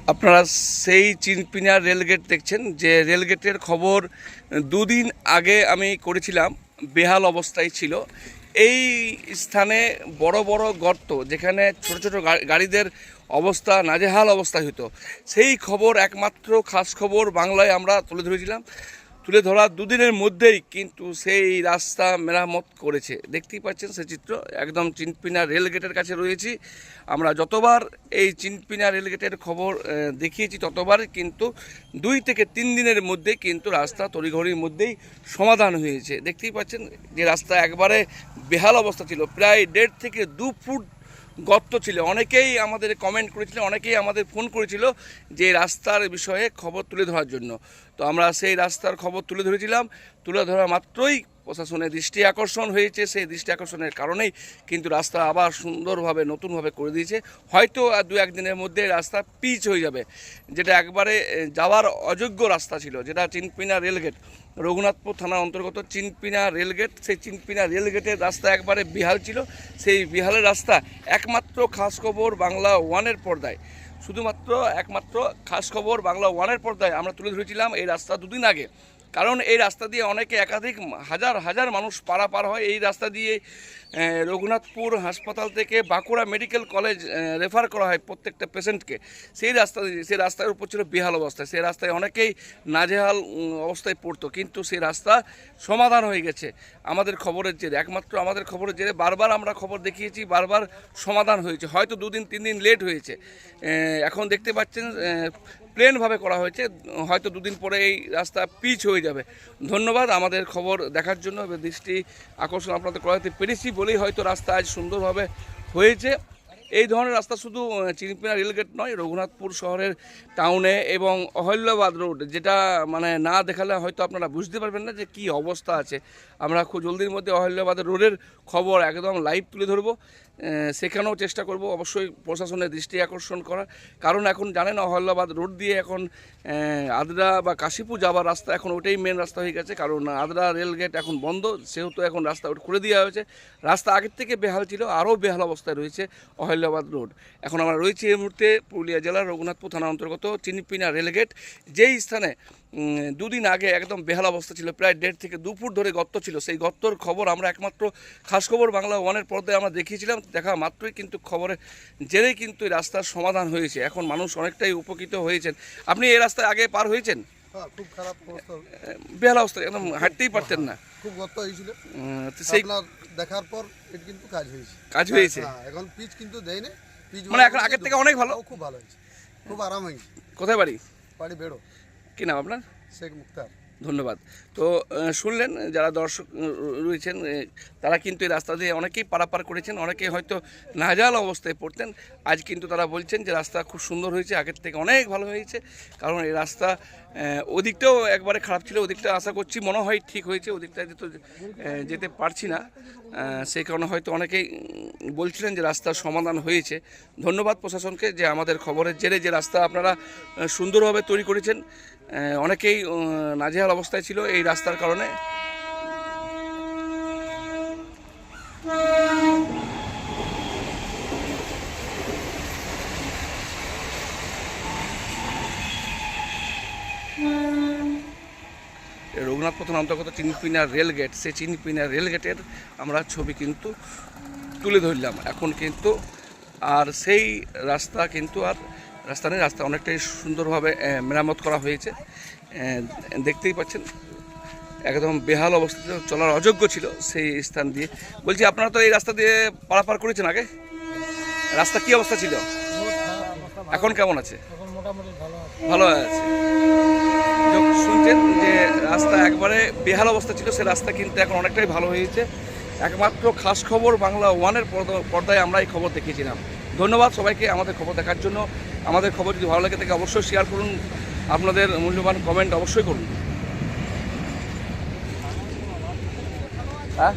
আপনারা সেই চিনপিনার রেলগেট দেখছেন, যে রেলগেটের খবর দুদিন আগে আমি করেছিলাম, বেহাল অবস্থায় ছিল। এই স্থানে বড় বড় গর্ত, যেখানে ছোট ছোট গাড়িদের অবস্থা নাজেহাল অবস্থায় হতো, সেই খবর একমাত্র খাস খবর বাংলায় আমরা তুলে ধরেছিলাম। তুলে ধরা দুদিনের মধ্যেই কিন্তু সেই রাস্তা মেরামত করেছে। দেখতেই পাচ্ছেন সে চিত্র, একদম চিনপিনা রেলগেটের কাছে রয়েছি আমরা। যতবার এই চিনপিনা রেলগেটের খবর দেখিয়েছি ততবার কিন্তু 2 থেকে 3 দিনের মধ্যে কিন্তু রাস্তা তড়িঘড়ির মধ্যেই সমাধান হয়েছে। দেখতেই পাচ্ছেন যে রাস্তা একবারে বেহাল অবস্থা ছিল, প্রায় 1.5 থেকে 2 ফুট গর্ত ছিল। অনেকেই আমাদের কমেন্ট করেছিল, অনেকেই আমাদের ফোন করেছিল যে রাস্তার বিষয়ে খবর তুলে ধরার জন্য। তো আমরা সেই রাস্তার খবর তুলে ধরেছিলাম। তুলে ধরা মাত্রই প্রশাসনের দৃষ্টি আকর্ষণ হয়েছে। সেই দৃষ্টি আকর্ষণের কারণেই কিন্তু রাস্তা আবার সুন্দরভাবে নতুনভাবে করে দিয়েছে। হয়তো আর 2-1 দিনের মধ্যে রাস্তা পিচ হয়ে যাবে, যেটা একবারে যাওয়ার অযোগ্য রাস্তা ছিল, যেটা চিনপিনা রেলগেট, রঘুনাথপুর থানার অন্তর্গত চিনপিনা রেলগেট। সেই চিনপিনা রেলগেটের রাস্তা একবারে বেহাল ছিল। সেই বেহালের রাস্তা একমাত্র খাস খবর বাংলা 1-এর পর্দায়, শুধুমাত্র একমাত্র খাস খবর বাংলা 1-এর পর্দায় আমরা তুলে ধরেছিলাম এই রাস্তা 2 দিন আগে। কারণ এই রাস্তা দিয়ে অনেকে একাধিক হাজার হাজার মানুষ পারাপার হয়। এই রাস্তা দিয়ে রঘুনাথপুর হাসপাতাল থেকে বাঁকুড়া মেডিকেল কলেজ রেফার করা হয় প্রত্যেকটা পেশেন্টকে। সেই রাস্তার উপর ছিল বেহাল অবস্থায়। সেই রাস্তায় অনেকেই নাজেহাল অবস্থায় পড়তো, কিন্তু সেই রাস্তা সমাধান হয়ে গেছে আমাদের খবরের জেরে, একমাত্র আমাদের খবরের জেরে। বারবার আমরা খবর দেখিয়েছি, বারবার সমাধান হয়েছে। হয়তো 2-3 দিন লেট হয়েছে। এখন দেখতে পাচ্ছেন প্লেনভাবে করা হয়েছে, হয়তো 2 দিন পরে এই রাস্তা পিচ হয়ে যাবে। ধন্যবাদ আমাদের খবর দেখার জন্য। দৃষ্টি আকর্ষণ আপনাদের করাতে পেরেছি বলেই হয়তো রাস্তা আজ সুন্দরভাবে হয়েছে। এই ধরনের রাস্তা শুধু চিনপিনা রেলগেট নয়, রঘুনাথপুর শহরের টাউনে এবং অহল্যাবাদ রোড, যেটা মানে না দেখালে হয়তো আপনারা বুঝতে পারবেন না যে কী অবস্থা আছে। আমরা খুব জলদির মধ্যে অহল্যাবাদ রোডের খবর একদম লাইভ তুলে ধরবো, সেখানেও চেষ্টা করব অবশ্যই প্রশাসনের দৃষ্টি আকর্ষণ করার। কারণ এখন জানেন অহল্যাবাদ রোড দিয়ে এখন আদ্রা বা কাশীপুর যাওয়ার রাস্তা, এখন ওটাই মেন রাস্তা হয়ে গেছে। কারণ আদ্রা রেলগেট এখন বন্ধ, সেহেতু এখন রাস্তা ওটা খুলে দেওয়া হয়েছে। রাস্তা আগের থেকে বেহাল ছিল, আরও বেহাল অবস্থায় রয়েছে অহল্যাবাদ রোড। এখন আমরা রয়েছি এই মুহূর্তে পুরুলিয়া জেলার রঘুনাথপুর থানার অন্তর্গত চিনপিনা রেলগেট, যেই স্থানে 2 দিন আগে একদম বেহাল অবস্থা ছিল, প্রায় 1.5 থেকে 2 ফুট ধরে গর্ত ছিল। সেই গর্তর খবর আমরা একমাত্র খাস খবর বাংলা 1-এর পর্দায় আমরা দেখিয়েছিলাম। দেখা মাত্রই কিন্তু খবরের জেরেই কিন্তু এই রাস্তার সমাধান হয়েছে। এখন মানুষ অনেকটাই উপকৃত হয়েছেন। আপনি এই রাস্তায় আগে পার হয়েছেন? খুব খারাপ অবস্থা, বেহাল অবস্থা, একদম হাঁটতেই পারতেন না, খুব গর্ত হয়েছিল। সেই আপনার দেখার পর এটা কিন্তু কাজ হয়েছে। এখন পিচ কিন্তু দেয়নি, পিচ মানে এখন আগের থেকে অনেক ভালো, খুব ভালো হয়েছে, খুব আরাম হয়েছে। কোথায় বাড়ি? বাড়ি বেড়ো। কি নাম আপনার? শেখ মুক্তার। ধন্যবাদ। তো শুনলেন, যারা দর্শক রয়েছেন তারা কিন্তু এই রাস্তা দিয়ে অনেকেই পারাপার করেছেন, অনেকেই হয়তো নাজেহাল অবস্থায় পড়তেন। আজ কিন্তু তারা বলছেন যে রাস্তা খুব সুন্দর হয়েছে, আগের থেকে অনেক ভালো হয়েছে। কারণ এই রাস্তা ওদিকটাও একবারে খারাপ ছিল, ওদিকটা আশা করছি মনে হয় ঠিক হয়েছে। ওদিকটা যেতে পারছি না, সেই কারণে হয়তো অনেকেই বলছিলেন যে রাস্তার সমাধান হয়েছে। ধন্যবাদ প্রশাসনকে যে আমাদের খবরের জেরে যে রাস্তা আপনারা সুন্দরভাবে তৈরি করেছেন। অনেকেই নাজেহাল অবস্থায় ছিল এই রাস্তার কারণে। রঘুনাথপুর থানার অন্তর্গত চিনপিনা রেলগেট, সেই চিনপিনা রেলগেটের আমরা ছবি কিন্তু তুলে ধরলাম। এখন কিন্তু আর সেই রাস্তা কিন্তু আর রাস্তা নেই, রাস্তা অনেকটাই সুন্দরভাবে মেরামত করা হয়েছে। দেখতেই পাচ্ছেন একদম বেহাল অবস্থা ছিল, চলার অযোগ্য ছিল সেই স্থান দিয়ে। বলছি আপনারা তো এই রাস্তা দিয়ে পারাপার করেছেন আগে, রাস্তা কি অবস্থা ছিল? এখন কেমন আছে? ভালো আছে। শুনছেন যে রাস্তা একবারে বেহাল অবস্থা ছিল, সে রাস্তা কিন্তু এখন অনেকটাই ভালো হয়েছে। একমাত্র খাস খবর বাংলা 1-এর পর্দায় আমরা এই খবর দেখিয়েছিলাম। ধন্যবাদ সবাইকে আমাদের খবর দেখার জন্য। আমাদের খবর যদি ভালো লাগে থাকে অবশ্যই শেয়ার করুন, আপনাদের মূল্যবান কমেন্ট অবশ্যই করুন। হ্যাঁ।